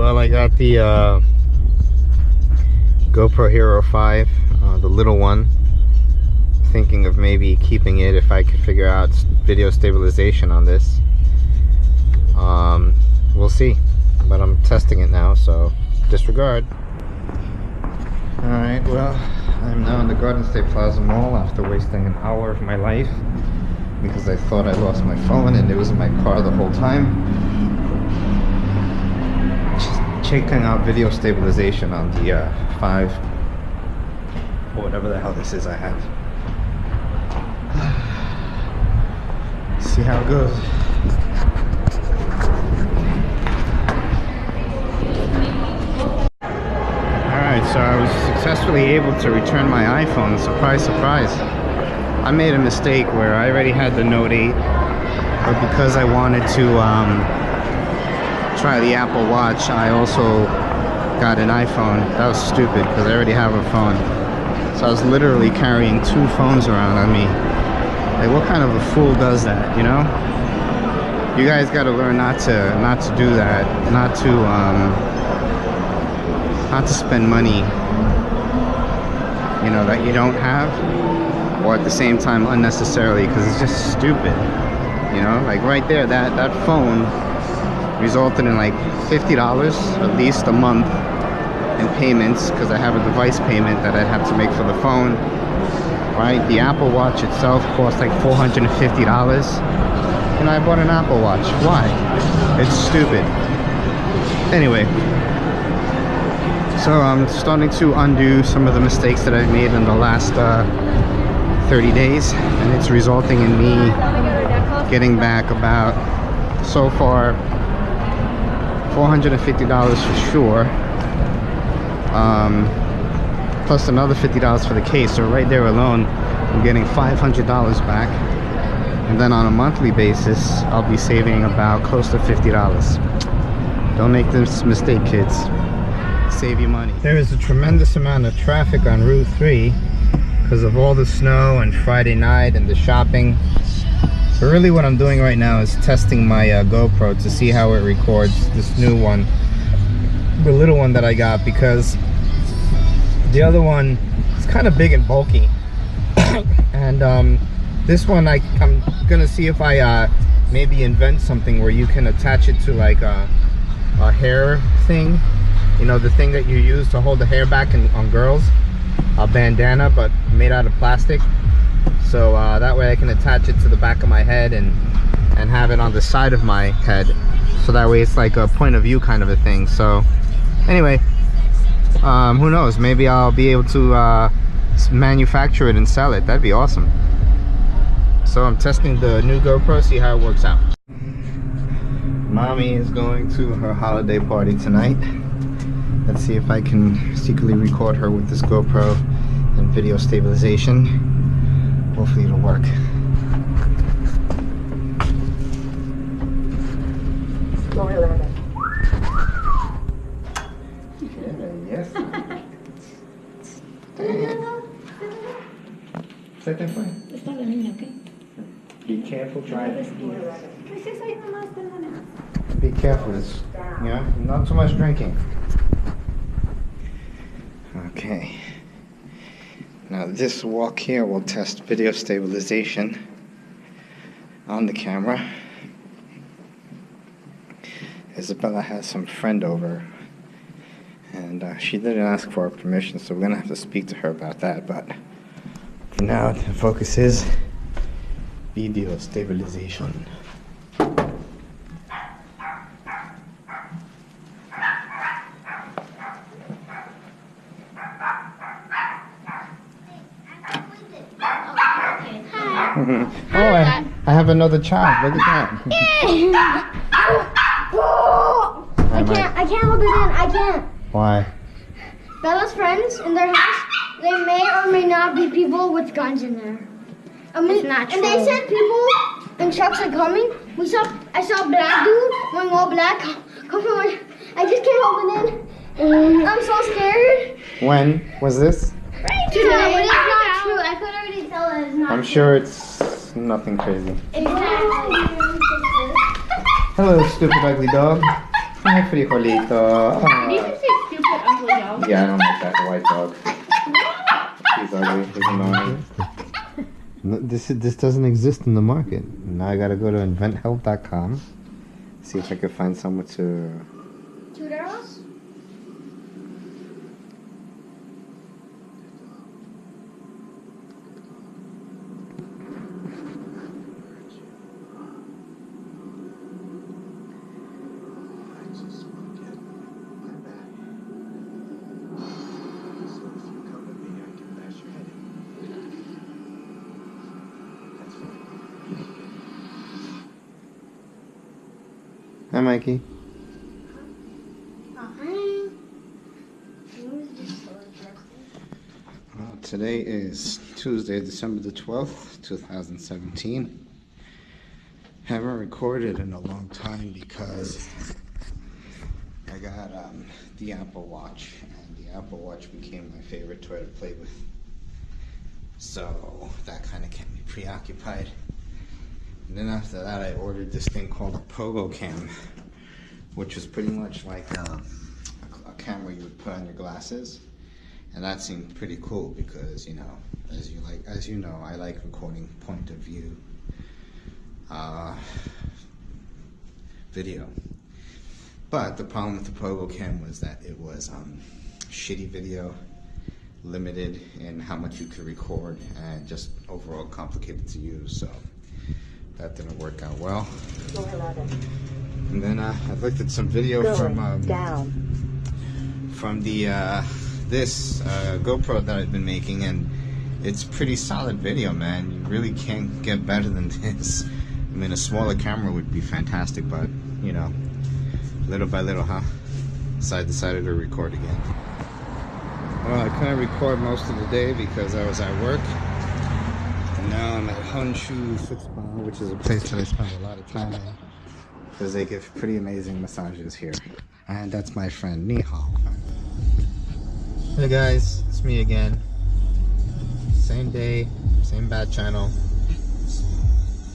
Well, I got the GoPro Hero 5, the little one. Thinking of maybe keeping it if I could figure out video stabilization on this. We'll see, but I'm testing it now, so disregard. Alright, well, I'm now in the Garden State Plaza Mall after wasting an hour of my life because I thought I lost my phone and it was in my car the whole time. Just checking out video stabilization on the 5 or whatever the hell this is I have. See how it goes. Alright, so I was successfully able to return my iPhone. Surprise, surprise. I made a mistake where I already had the Note 8, but because I wanted to try the Apple Watch, I also got an iPhone. That was stupid because I already have a phone. So I was literally carrying 2 phones around on me. Like, what kind of a fool does that, you know? You guys got to learn not to do that, not to spend money, you know, that you don't have, or at the same time unnecessarily, because it's just stupid, you know? Like right there, that phone resulted in like $50 at least a month in payments, because I have a device payment that I'd have to make for the phone. Right, the Apple Watch itself cost like $450, and I bought an Apple Watch. Why? It's stupid. Anyway, so I'm starting to undo some of the mistakes that I've made in the last 30 days, and it's resulting in me getting back about, so far, $450 for sure. Plus another $50 for the case, so right there alone I'm getting $500 back, and then on a monthly basis I'll be saving about close to $50. Don't make this mistake, kids. Save your money. There is a tremendous amount of traffic on Route 3 because of all the snow and Friday night and the shopping. So really what I'm doing right now is testing my GoPro to see how it records, this new one, the little one that I got, because the other one is kind of big and bulky. And this one I'm gonna see if I maybe invent something where you can attach it to like a hair thing, you know, the thing that you use to hold the hair back on girls, a bandana but made out of plastic. So that way I can attach it to the back of my head and have it on the side of my head, so that way it's like a point of view kind of a thing. So anyway, who knows, maybe I'll be able to manufacture it and sell it. That'd be awesome. So I'm testing the new GoPro, see how it works out. Mommy is going to her holiday party tonight. Let's see if I can secretly record her with this GoPro and video stabilization. Hopefully it'll work. Yes. Be careful driving. Be careful, it's, you know, not too much drinking. Okay. Now this walk here will test video stabilization on the camera. Isabella has some friend over, and she didn't ask for our permission, so we're gonna have to speak to her about that. But for now, the focus is video stabilization. Oh, I have another child. Look at that. I can't hold it in. I can't. Why? Bella's friends in their house, they may or may not be people with guns in there. I mean, it's not true. And they said people and trucks are coming. I saw a black dude wearing all black. Come from I just can't hold it in. I'm so scared. When was this? Right today. But it's not true. I could already tell that it's not I'm sure it's nothing crazy. Exactly. Hello, stupid ugly dog. Hi, Frijolito. Did you say stupid ugly dog? Yeah, I don't like that white dog. He's ugly. He's annoying. No, this doesn't exist in the market. Now I gotta go to inventhealth.com. See if I can find someone to... $2? Hi, Mikey. Well, today is Tuesday, December the 12th, 2017. Haven't recorded in a long time because I got the Apple Watch, and the Apple Watch became my favorite toy to play with. So that kind of kept me preoccupied. And then after that, I ordered this thing called a Pogo Cam, which was pretty much like a camera you would put on your glasses. And that seemed pretty cool because, you know, as you know, I like recording point of view video. But the problem with the Pogo Cam was that it was shitty video, limited in how much you could record, and just overall complicated to use. So that didn't work out well. And then I looked at some video from the this GoPro that I've been making, and it's pretty solid video, man. You really can't get better than this. I mean, a smaller camera would be fantastic, but you know, little by little, huh? So I decided to record again. Well, I couldn't record most of the day because I was at work. And now I'm at Honshu Foot Spa, which is a place that I spend a lot of time in, because they give pretty amazing massages here. And that's my friend Ni Hao. Hey guys, it's me again. Same day, same bad channel,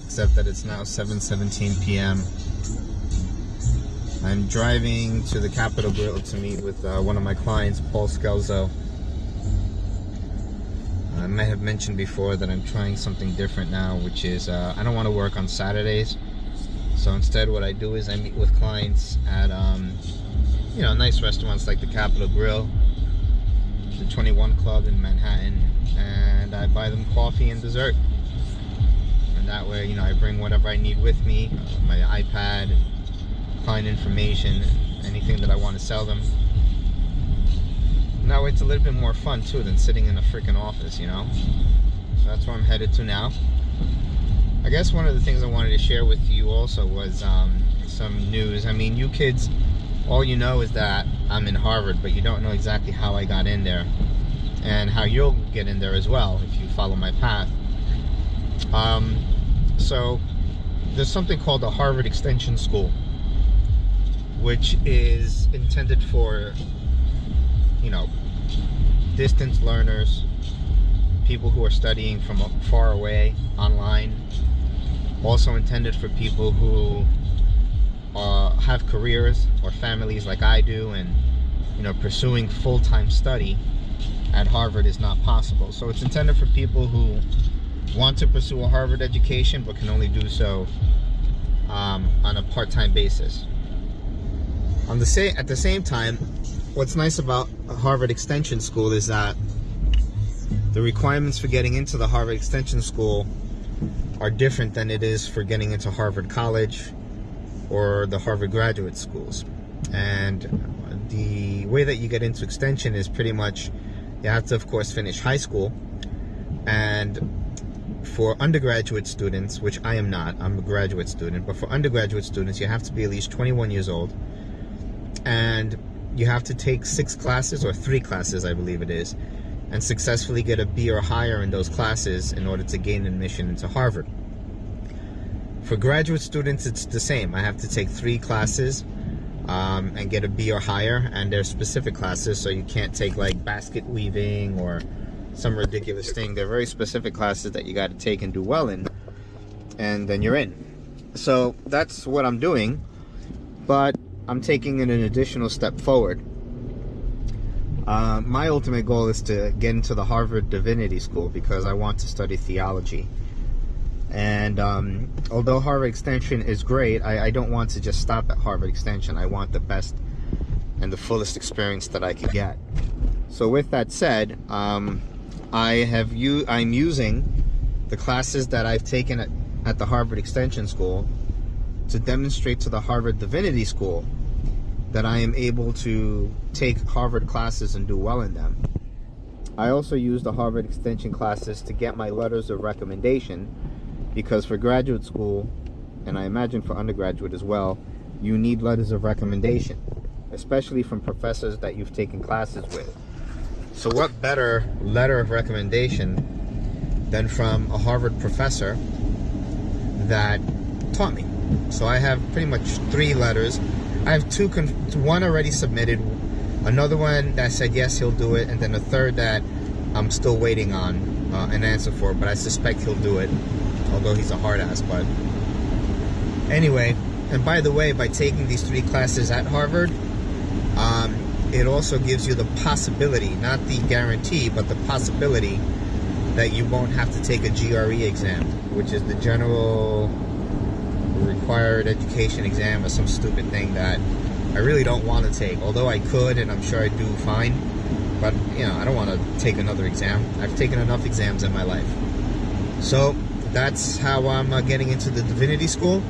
except that it's now 7:17 p.m. I'm driving to the Capitol Grill to meet with one of my clients, Paul Scelzo. I may have mentioned before that I'm trying something different now, which is I don't want to work on Saturdays. So instead what I do is I meet with clients at you know, nice restaurants like the Capitol Grill, the 21 Club in Manhattan, and I buy them coffee and dessert. And that way, you know, I bring whatever I need with me, my iPad, client information, anything that I want to sell them. And that way it's a little bit more fun too than sitting in a freaking office, you know. So that's where I'm headed to now. I guess one of the things I wanted to share with you also was some news. I mean, you kids, all you know is that I'm in Harvard, but you don't know exactly how I got in there and how you'll get in there as well if you follow my path. So there's something called the Harvard Extension School, which is intended for, you know, distance learners, people who are studying from far away online. Also intended for people who have careers or families like I do, and you know, pursuing full-time study at Harvard is not possible. So it's intended for people who want to pursue a Harvard education but can only do so on a part-time basis. At the same time, what's nice about Harvard Extension School is that the requirements for getting into the Harvard Extension School are different than it is for getting into Harvard College or the Harvard graduate schools. And the way that you get into extension is pretty much, you have to of course finish high school, and for undergraduate students, which I am not, I'm a graduate student, but for undergraduate students you have to be at least 21 years old, and you have to take 6 classes, or 3 classes I believe it is, and successfully get a B or higher in those classes in order to gain admission into Harvard. For graduate students, it's the same. I have to take 3 classes and get a B or higher, and they're specific classes, so you can't take like basket weaving or some ridiculous thing. They're very specific classes that you got to take and do well in, and then you're in. So that's what I'm doing. But I'm taking an additional step forward. My ultimate goal is to get into the Harvard Divinity School because I want to study theology. And although Harvard Extension is great, I don't want to just stop at Harvard Extension. I want the best and the fullest experience that I could get. So with that said, I'm using the classes that I've taken at the Harvard Extension School to demonstrate to the Harvard Divinity School that I am able to take Harvard classes and do well in them. I also use the Harvard Extension classes to get my letters of recommendation, because for graduate school, and I imagine for undergraduate as well, you need letters of recommendation, especially from professors that you've taken classes with. So what better letter of recommendation than from a Harvard professor that taught me? So I have pretty much 3 letters. I have one already submitted, another one that said yes, he'll do it, and then a third that I'm still waiting on an answer for, but I suspect he'll do it, although he's a hard ass. But anyway, and by the way, by taking these 3 classes at Harvard, it also gives you the possibility, not the guarantee, but the possibility that you won't have to take a GRE exam, which is the General Required Education Exam, or some stupid thing that I really don't want to take, although I could, and I'm sure I do fine. But you know, I don't want to take another exam. I've taken enough exams in my life. So that's how I'm getting into the Divinity School.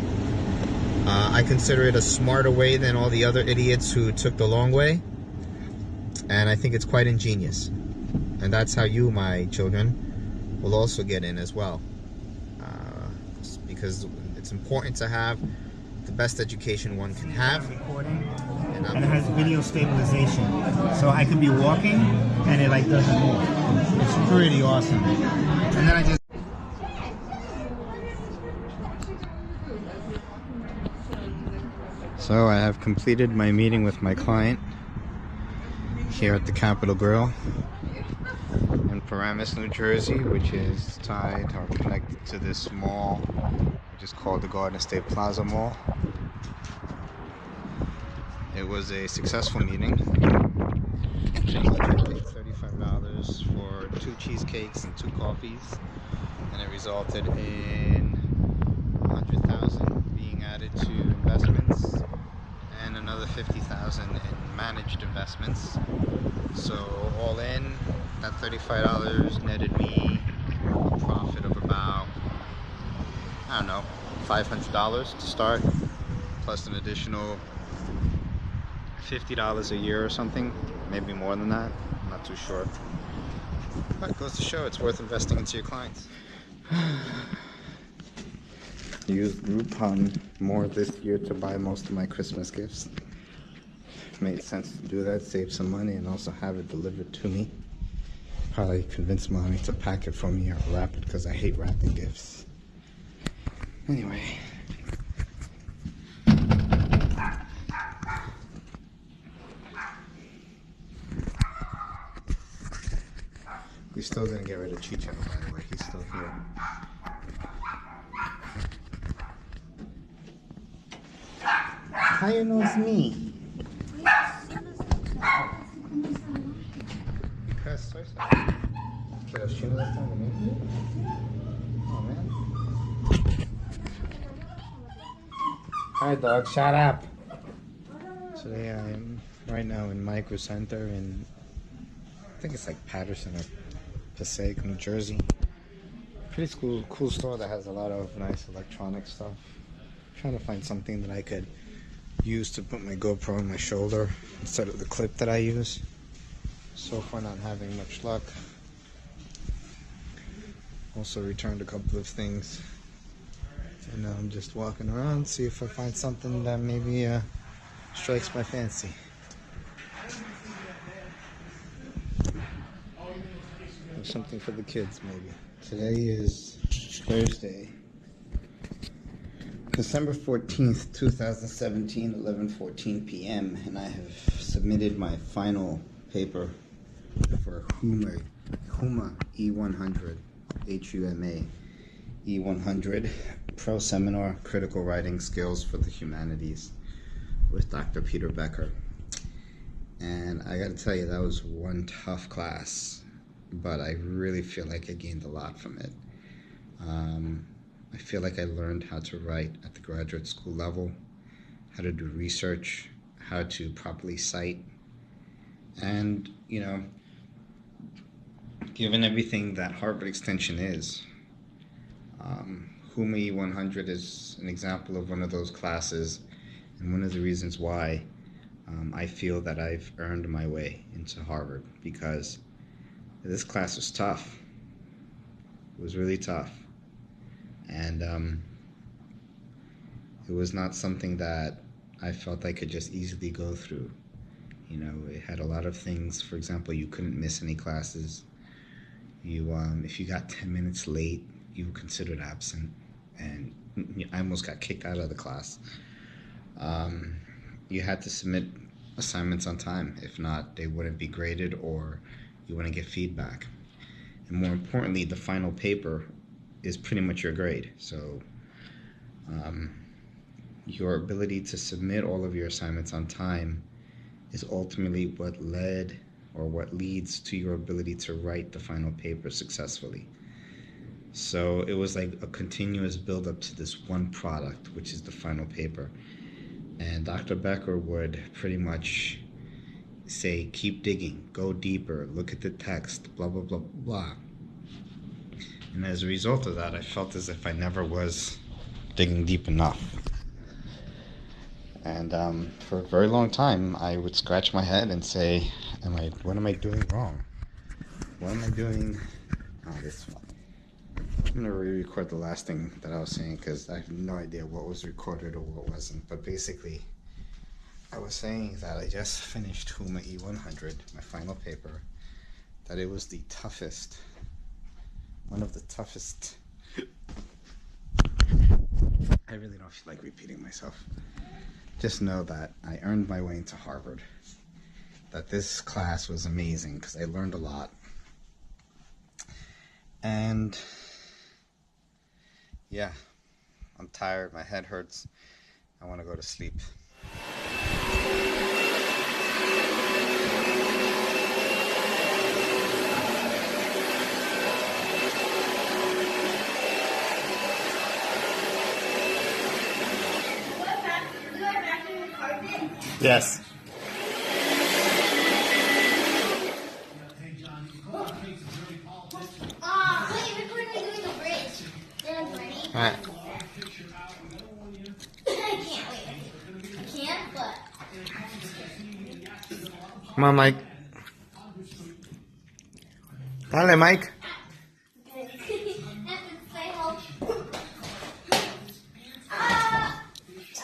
I consider it a smarter way than all the other idiots who took the long way, and I think it's quite ingenious. And that's how you, my children, will also get in as well, because it's important to have the best education one can have. Recording, and it has video stabilization, so I can be walking and it like doesn't move. It's pretty awesome. And then I just So I have completed my meeting with my client here at the Capitol Grill in Paramus, New Jersey, which is tied or connected to this mall, which is called the Garden State Plaza Mall. It was a successful meeting. I paid $35 for 2 cheesecakes and 2 coffees, and it resulted in $100,000 being added to investments and another $50,000 in managed investments. So all in, that $35 netted me a profit of about, I don't know, $500 to start, plus an additional $50 a year or something, maybe more than that, I'm not too sure. But it goes to show it's worth investing into your clients. Used Groupon more this year to buy most of my Christmas gifts. It made sense to do that, save some money, and also have it delivered to me. Probably convince mommy to pack it for me or wrap it, because I hate wrapping gifts. Anyway. We still didn't get rid of Chicho, by the way. He's still here. How you know it's me? Oh man. Alright dog, shut up. Today I am right now in Micro Center in, I think it's like Patterson or Passaic, New Jersey. Pretty cool store that has a lot of nice electronic stuff. I'm trying to find something that I could use to put my GoPro on my shoulder instead of the clip that I use. So far not having much luck. Also returned a couple of things. And now I'm just walking around, see if I find something that maybe strikes my fancy. Or something for the kids maybe. Today is Thursday, December 14th, 2017, 11:14 p.m. and I have submitted my final paper for Huma E100, H-U-M-A E100 Pro Seminar Critical Writing Skills for the Humanities. with Dr. Peter Becker. And I gotta tell you, that was one tough class, but I really feel like I gained a lot from it. I feel like I learned how to write at the graduate school level, how to do research, how to properly cite, and, you know, given everything that Harvard Extension is, HUME 100 is an example of one of those classes, and one of the reasons why I feel that I've earned my way into Harvard, because this class was tough. It was really tough. And it was not something that I felt I could just easily go through. You know, it had a lot of things. For example, you couldn't miss any classes. You, if you got 10 minutes late, you were considered absent, and I almost got kicked out of the class. You had to submit assignments on time. If not, they wouldn't be graded, or you wouldn't get feedback. And more importantly, the final paper is pretty much your grade. So your ability to submit all of your assignments on time is ultimately what led, or what leads to, your ability to write the final paper successfully. So it was like a continuous build-up to this one product, which is the final paper. And Dr. Becker would pretty much say, keep digging, go deeper, look at the text, blah, blah, blah, blah. And as a result of that, I felt as if I never was digging deep enough. And for a very long time, I would scratch my head and say, what am I doing wrong? What am I doing? Oh, this one. I'm going to re-record the last thing that I was saying, because I have no idea what was recorded or what wasn't. But basically, I was saying that I just finished HUME E100, my final paper, that it was the toughest, one of the toughest. I really don't feel like repeating myself. Just know that I earned my way into Harvard, that this class was amazing because I learned a lot. And yeah, I'm tired, my head hurts, I want to go to sleep. Yes. Alright. Come on, Mike. Dale, Mike.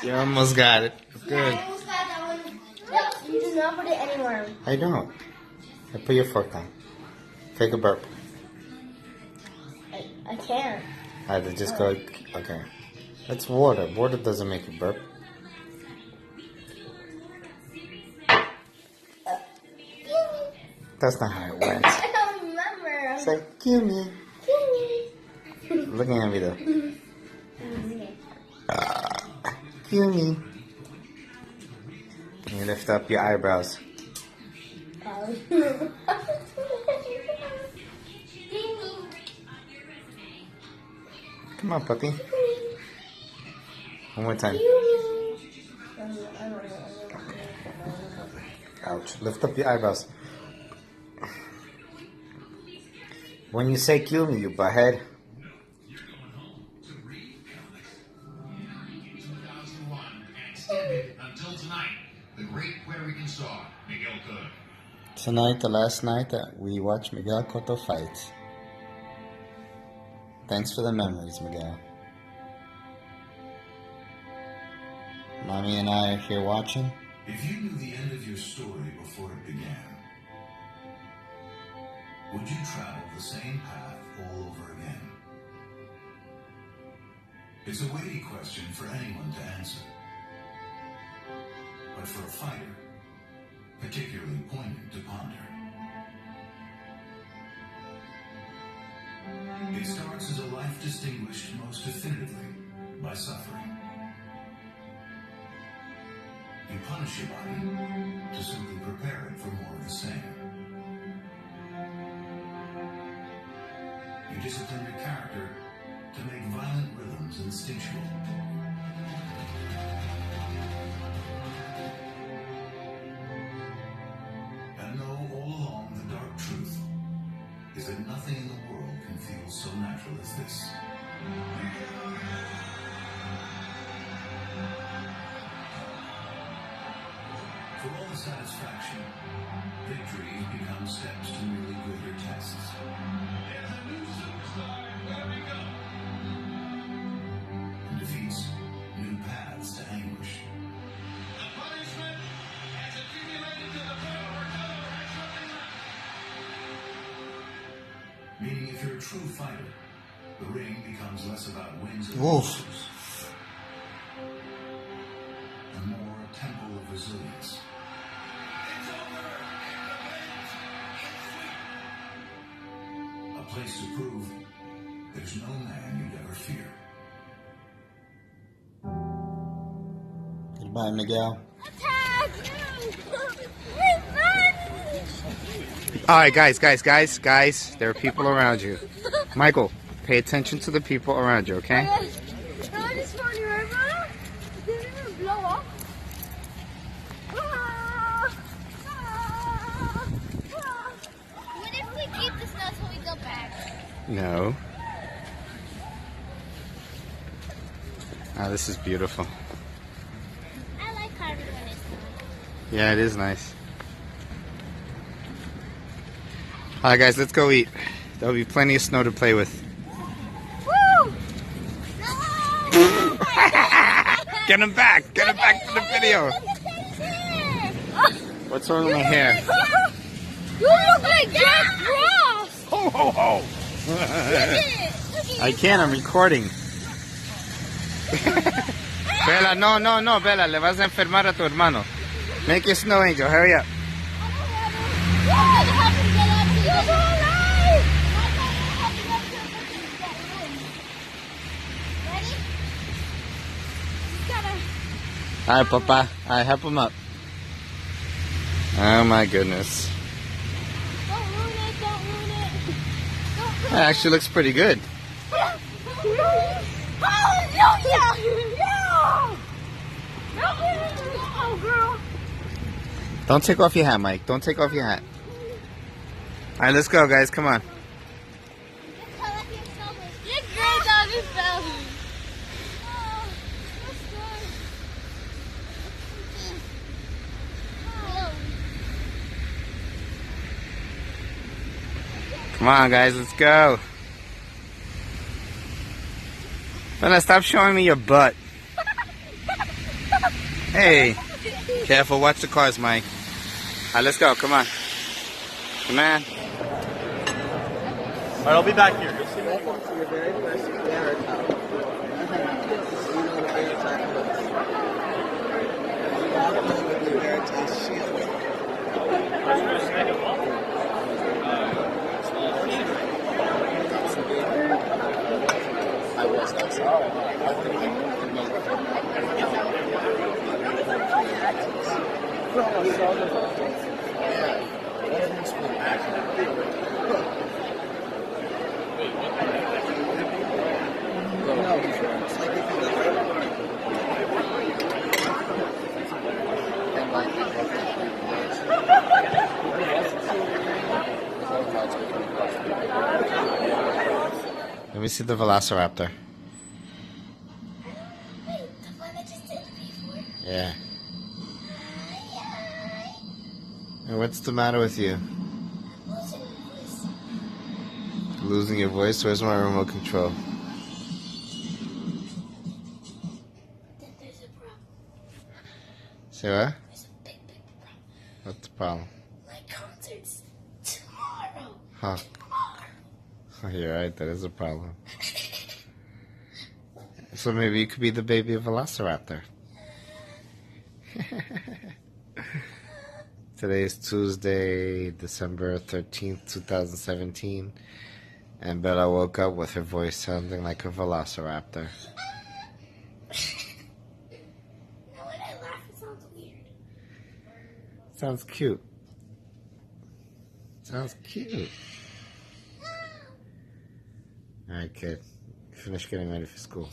You almost got it. Good. I almost got that one. You do not put it anywhere. I don't. I put your fork down. Take a burp. I can't. I had to just go. Okay. It's water. Water doesn't make you burp. That's not how it went. I don't remember. Say, give me. Looking at me though. Give me. You lift up your eyebrows. Come on, puppy. One more time. Ouch. Lift up your eyebrows. When you say kill me, you butthead. Until tonight, the great Puerto Rican star, Miguel Cotto. Tonight, the last night that we watched Miguel Cotto fight. Thanks for the memories, Miguel. Mommy and I are here watching. If you knew the end of your story before it began, would you travel the same path all over again? It's a weighty question for anyone to answer. But for a fighter, particularly poignant to ponder. It starts as a life distinguished most definitively by suffering. You punish your body to simply prepare it for more of the same. You discipline your character to make violent rhythms instinctual. And know all along the dark truth is that nothing in the world can feel so natural as this. For all the satisfaction, victories become steps to merely greater tests. There's a new superstar. Where we go? And defeats, new paths to anguish. The punishment has accumulated to the point where Carmelo has nothing left. Meaning, if you're a true fighter, the ring becomes less about wins and losses, and more a temple of resilience. It's over, and the a place to prove there's no man you'd ever fear. Goodbye, Miguel. Alright, guys. There are people around you. Michael, pay attention to the people around you, okay? That is funny, right, Mama? Did it even blow up? What if we keep the snow till we go back? No. Ah, this is beautiful. I like carving when it's snowing. Yeah, it is nice. Alright, guys, let's go eat. There'll be plenty of snow to play with. Woo! No! Get him back for the video. Look at Daddy's hair! What's wrong with my hair? You look like Jack Frost! Ho, ho, ho. Look at it! I can't, I'm recording. Bella, no, Bella, le vas a enfermar a tu hermano. Make it snow, Angel, hurry up. Alright, Papa. Alright, help him up. Oh my goodness. Don't ruin it, don't ruin it. That actually looks pretty good. Hallelujah! Yeah! Oh, girl. Don't take off your hat, Mike. Don't take off your hat. Alright, let's go, guys. Come on. You're great on his belly. Oh, that's good. Come on, guys. Let's go. Bella, stop showing me your butt. Hey. Careful. Watch the cars, Mike. Alright, let's go. Come on. Come on. Alright, I'll be back here. Welcome to your very first Veritas. You know what Veritas is. You walk in with the Veritas shield. I was outside. Let me see the Velociraptor. Wait, the one that just did it before? Yeah. Hey, what's the matter with you? Losing your voice? Where's my remote control? Then there's a problem. Say what? There's a big problem. What's the problem? My concert's tomorrow. Huh. Oh, you're right, that is a problem. So maybe you could be the baby of Velociraptor. Today is Tuesday, December 13th, 2017. And Bella woke up with her voice sounding like a Velociraptor. Now when I laugh, it sounds weird. Sounds cute. Sounds cute. Alright, kid. Finish getting ready for school.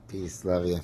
Peace. Love you.